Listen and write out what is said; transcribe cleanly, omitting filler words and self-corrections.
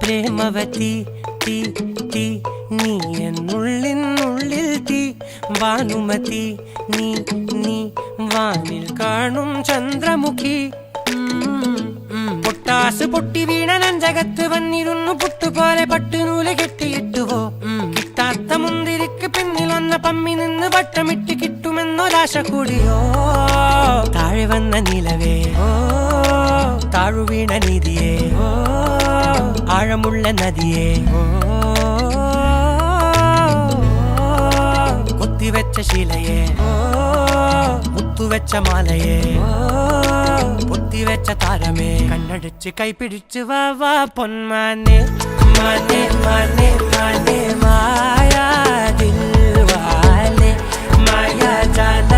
പ്രേമവതി തീ തീ നീ എന്നുള്ളിൽ തീ ഭാനുമതി നീ നീ വാനിൽ കാണും ചന്ദ്രമുഖി പൊട്ടാസ് പൊട്ടി വീണ നെഞ്ചകത്ത് വന്നിരുന്നു പുട്ടുപോലെ പട്ടുനൂല് കെട്ടിയിട്ടുവോ കിട്ടാത്ത മുന്തിരിക്ക് പിന്നിൽ വന്ന പമ്മി നിന്ന് വട്ടമിട്ട് കിട്ടുമെന്നൊരാശ കൂടിയോ താഴെ വന്ന നിലവേ താഴു വീണ നിധിയേ ആഴമുള്ള നദിയേ കൊത്തിവെച്ച ശിലയേ മുത്തുവെച്ച മാലയേ പൊത്തിവെച്ച താരമേ കണ്ണടിച്ച് കൈപിടിച്ച് വാ വാ പൊന്മാനെ മാനെ മാനെ മാനെ മായാ ദിൽവാലെ മായാ ജാല